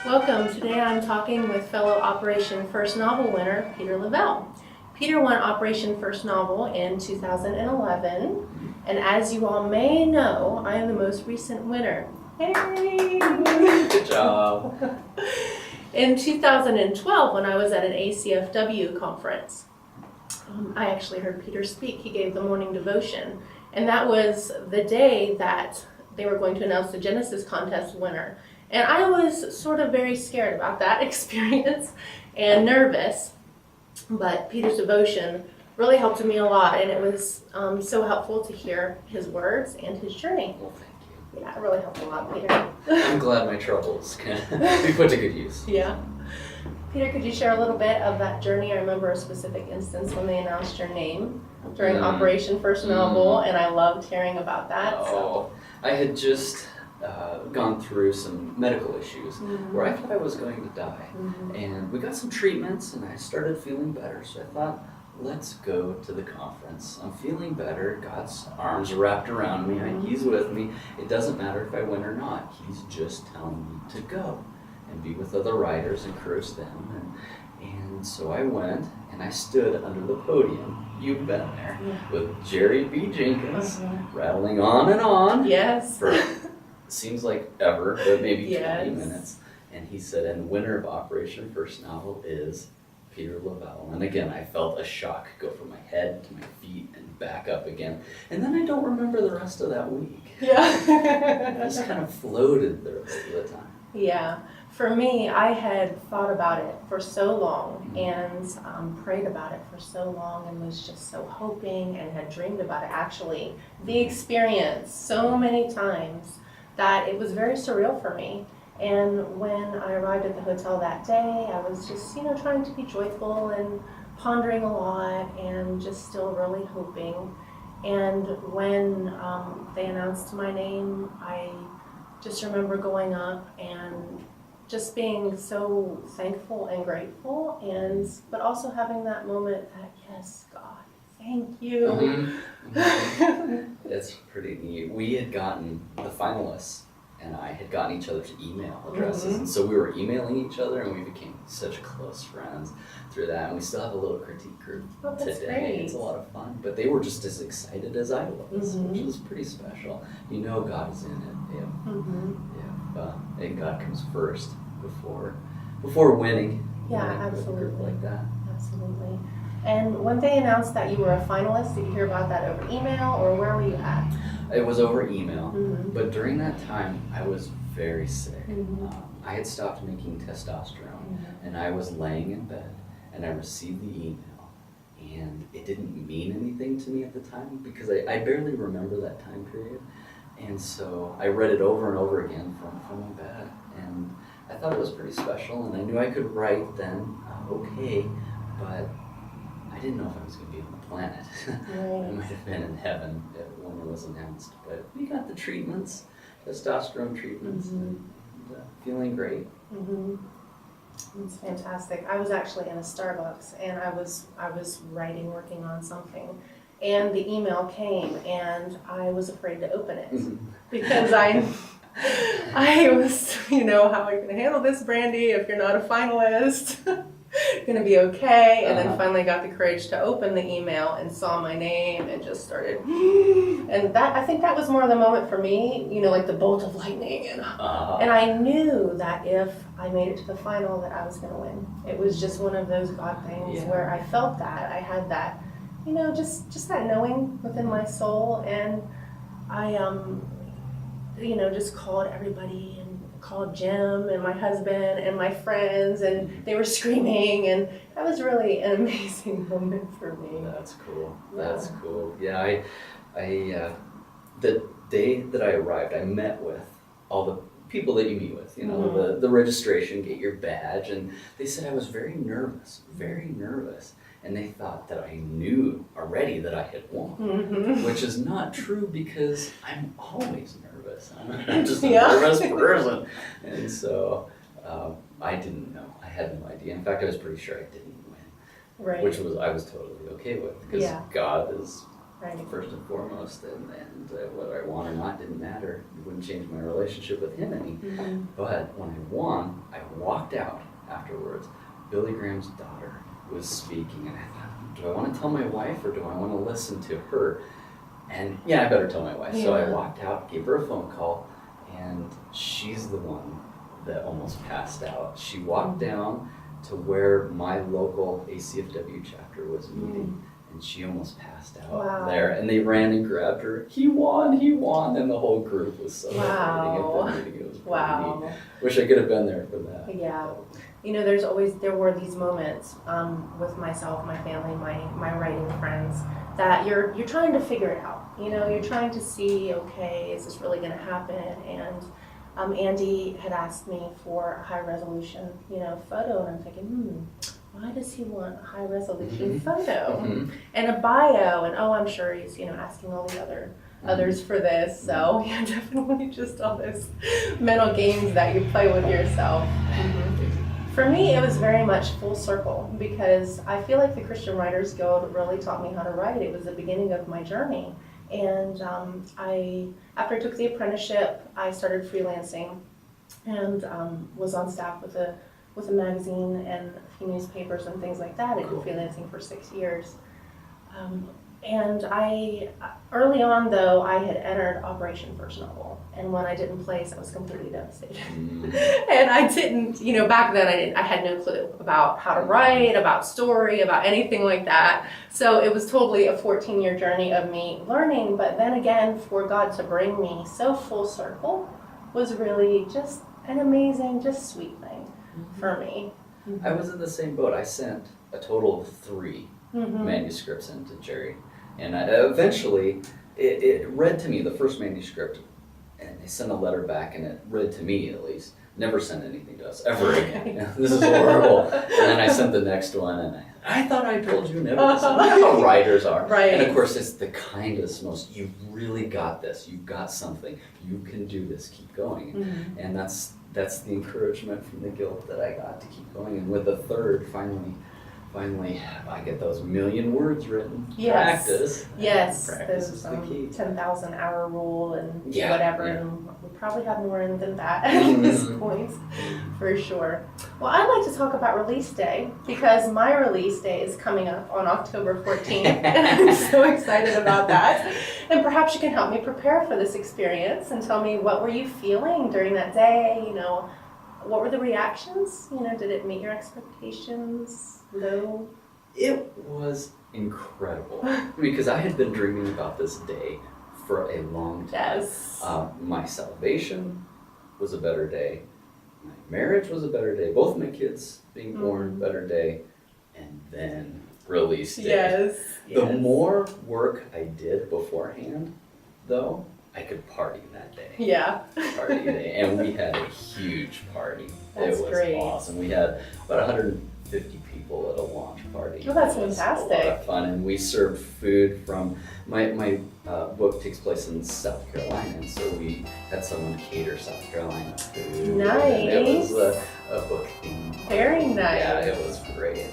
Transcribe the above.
Welcome. Today I'm talking with fellow Operation First Novel winner, Peter Leavell. Peter won Operation First Novel in 2011, and as you all may know, I am the most recent winner. Hey! Good job. In 2012, when I was at an ACFW conference, I actually heard Peter speak. He gave the morning devotion, and that was the day that they were going to announce the Genesis contest winner. And I was sort of very scared about that experience and nervous, but Peter's devotion really helped me a lot, and it was so helpful to hear his words and his journey. Well, thank you. Yeah, it really helped a lot, Peter. I'm glad my troubles can be put to good use. Yeah. Peter, could you share a little bit of that journey? I remember a specific instance when they announced your name during Operation First Novel, and I loved hearing about that. Oh, I had just gone through some medical issues where I thought I was going to die. And we got some treatments and I started feeling better. So I thought, let's go to the conference. I'm feeling better. God's arms are wrapped around me. He's with me. It doesn't matter if I win or not. He's just telling me to go and be with other writers, encourage them. And so I went and I stood under the podium. You've been there with Jerry B. Jenkins rattling on and on. Yes. For seems like ever, but maybe 20 minutes. And he said, and the winner of Operation First Novel is Peter Leavell. And again, I felt a shock go from my head to my feet and back up again. And then I don't remember the rest of that week. Yeah. I just kind of floated the rest of the time. Yeah. For me, I had thought about it for so long and prayed about it for so long and was just so hoping and had dreamed about it, actually, the experience so many times that it was very surreal for me. And when I arrived at the hotel that day, I was just, trying to be joyful and pondering a lot and just still really hoping. And when they announced my name, I just remember going up and just being so thankful and grateful, but also having that moment that, yes, God, thank you. It's pretty neat. We had gotten the finalists and I had gotten each other's email addresses, and so we were emailing each other and we became such close friends through that, and we still have a little critique group today. Great. It's a lot of fun, but they were just as excited as I was, which was pretty special. God is in it and God comes first before winning. Yeah, absolutely. A group like that. Absolutely. And when they announced that you were a finalist, did you hear about that over email, or where were you at? It was over email, but during that time I was very sick. I had stopped making testosterone, and I was laying in bed, and I received the email, and it didn't mean anything to me at the time because I barely remember that time period. And so I read it over and over again from my bed, and I thought it was pretty special, and I knew I could write then, but I didn't know if I was going to be on the planet. I might have been in heaven when it was announced, but we got the treatments, testosterone treatments, and feeling great. It's fantastic. I was actually in a Starbucks, and I was working on something, and the email came, and I was afraid to open it because I was, how are you going to handle this, Brandy, if you're not a finalist? Going to be okay. And then finally got the courage to open the email and saw my name and just started. And I think that was more the moment for me, like the bolt of lightning. And I knew that if I made it to the final that I was going to win. It was just one of those God things where I felt that. I had that, just that knowing within my soul. And I, just called everybody and called Jim and my husband and my friends, and they were screaming, and that was really an amazing moment for me. That's cool. That's cool. Yeah, I the day that I arrived, I met with all the people that you meet with, the registration, get your badge, and they said I was very nervous, and they thought that I knew already that I had won, which is not true because I'm always nervous. I'm just a nervous person, and so I didn't know. I had no idea. In fact, I was pretty sure I didn't win, which I was totally okay with because God is Right. first and foremost, and whether I won or not didn't matter. It wouldn't change my relationship with him any. Mm-hmm. But when I won, I walked out afterwards. Billy Graham's daughter was speaking, and I thought, do I want to tell my wife or do I want to listen to her? And yeah, I better tell my wife. So I walked out, gave her a phone call, and she's the one that almost passed out. She walked down to where my local ACFW chapter was meeting, and she almost passed out there. And they ran and grabbed her. He won, and the whole group was celebrating at the meeting. It was pretty neat. Wish I could have been there for that. Yeah. You know, there were these moments with myself, my family, my writing friends, that you're trying to figure it out. You know, you're trying to see, okay, is this really going to happen? And Andy had asked me for a high resolution, photo, and I'm thinking, why does he want a high resolution photo and a bio? And I'm sure he's asking all the others for this. So yeah, definitely just all those mental games that you play with yourself. For me, it was very much full circle because I feel like the Christian Writers Guild really taught me how to write. It was the beginning of my journey. And after I took the apprenticeship, I started freelancing and was on staff with a magazine and a few newspapers and things like that. I did freelancing for 6 years. And early on though, I had entered Operation First Novel. And when I didn't place, I was completely devastated. And I didn't, back then I had no clue about how to write, about story, about anything like that. So it was totally a 14-year journey of me learning. But then again, for God to bring me so full circle was really just an amazing, just sweet thing for me. I was in the same boat. I sent a total of 3 manuscripts into Jerry. And eventually, it read to me, the first manuscript, and they sent a letter back, and it read to me, at least, never send anything to us, ever again. This is horrible. And then I sent the next one, and I thought I told you never to send. That's how writers are. Right. And of course, it's the kindest, you really got this. You got something. You can do this. Keep going. And that's the encouragement from the guild that I got to keep going. And with the third, finally, I get those 1,000,000 words written. Yes. Practice. Yes. Practice is the key. 10,000 hour rule and whatever. Yeah. And we probably have more than that at this point, for sure. Well, I'd like to talk about release day because my release day is coming up on October 14th, and I'm so excited about that. And perhaps you can help me prepare for this experience and tell me what were you feeling during that day. What were the reactions? Did it meet your expectations? No. It was incredible because I had been dreaming about this day for a long time. Yes. My salvation was a better day. My marriage was a better day. Both my kids being born, better day. And then release day. Yes. The more work I did beforehand, though, I could party that day. Yeah. Party day. And we had a huge party. That's it was great. Awesome. We had about 150 people at a launch party. Oh, that's It was fantastic. a lot of fun, and we served food from my book takes place in South Carolina, and so we had someone cater South Carolina food. Nice. And it was a book theme. Very nice. Yeah, it was great.